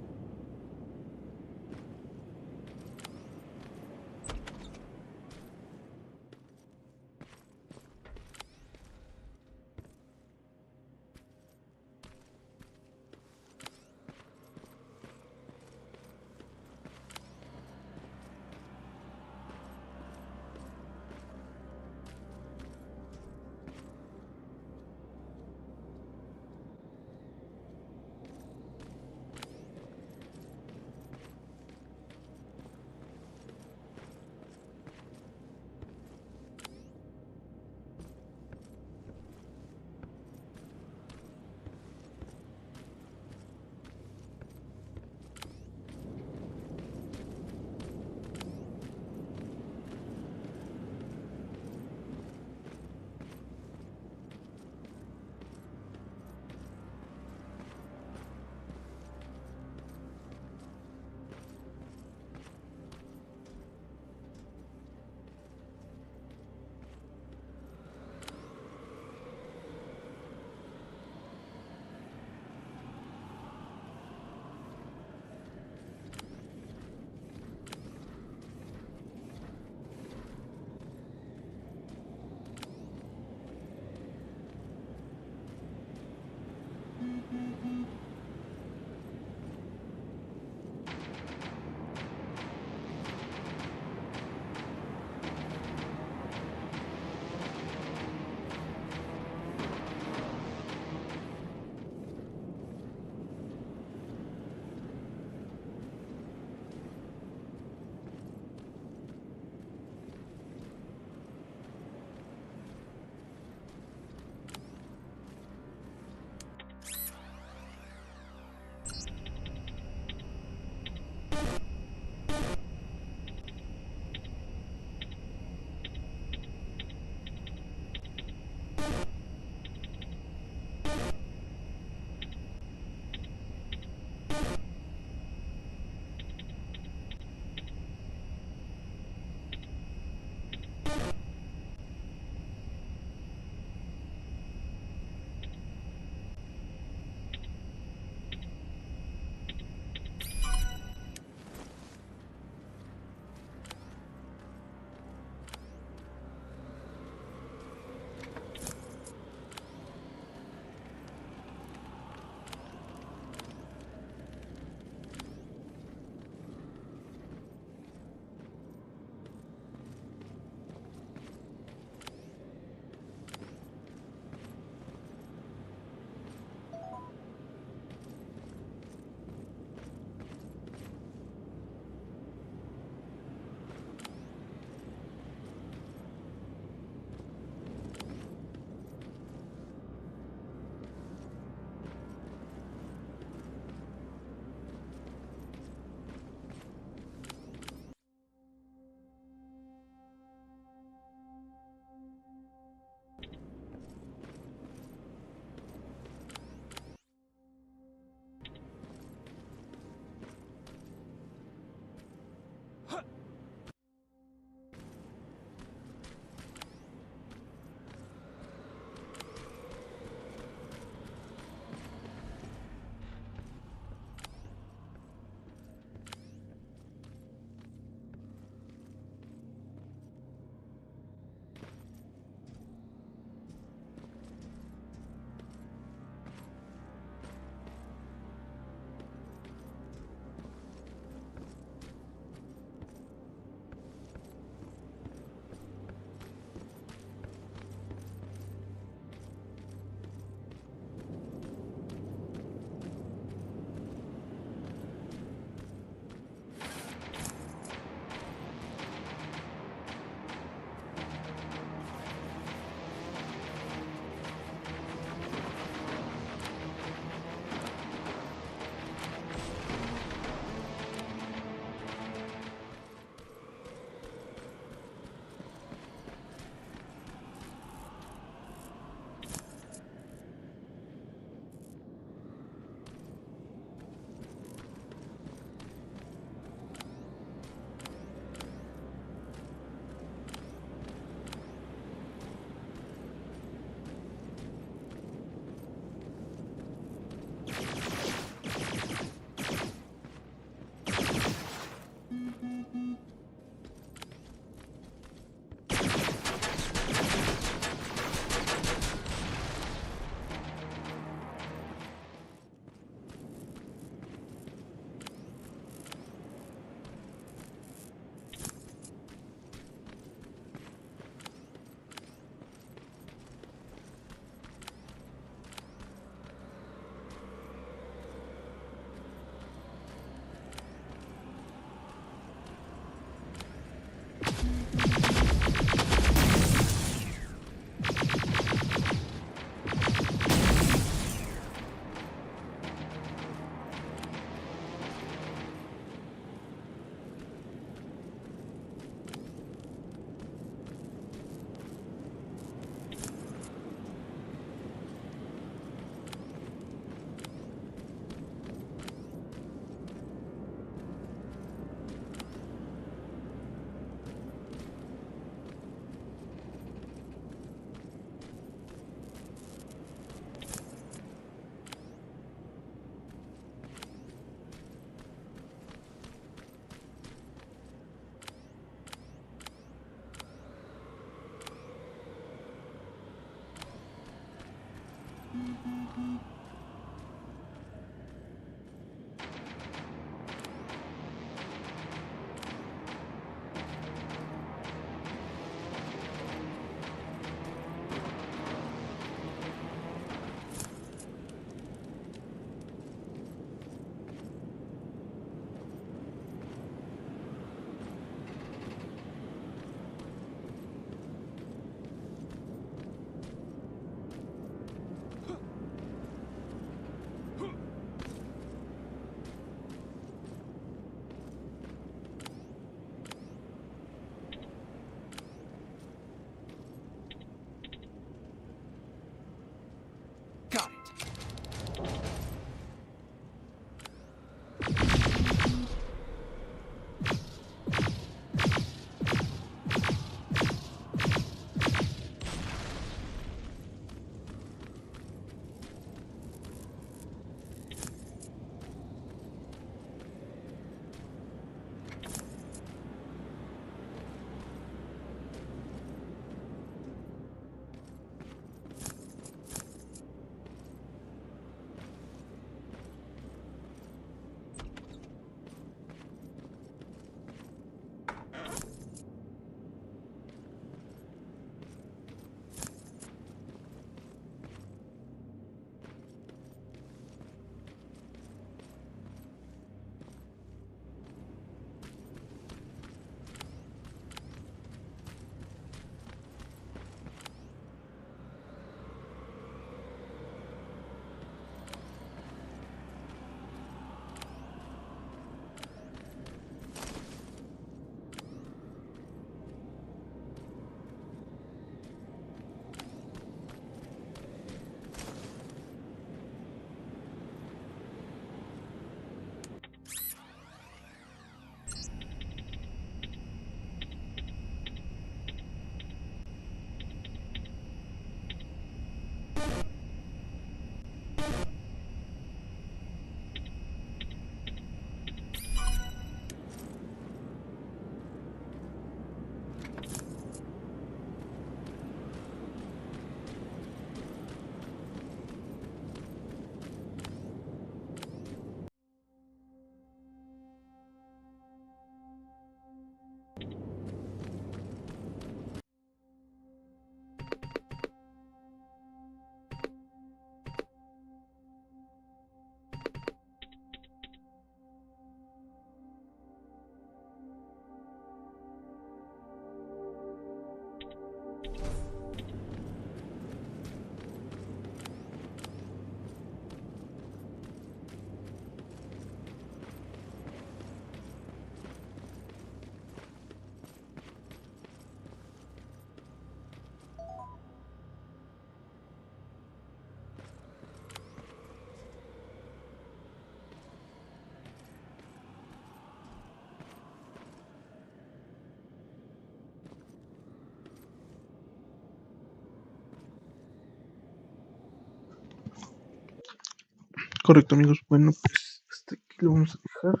Speaker 1: Correcto, amigos. Bueno, pues hasta aquí lo vamos a dejar.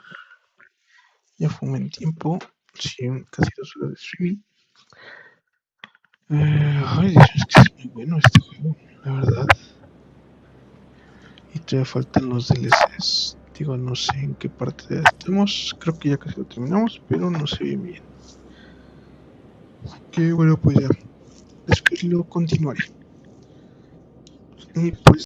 Speaker 1: Ya fue un buen tiempo. Sí, casi 2 horas de streaming. Ay, Dios, es que es muy bueno este juego, la verdad. Y todavía faltan los DLCs. Digo, no sé en qué parte estamos. Creo que ya casi lo terminamos, pero no se ve bien. Que bueno, pues ya. Después lo continuaré. Y pues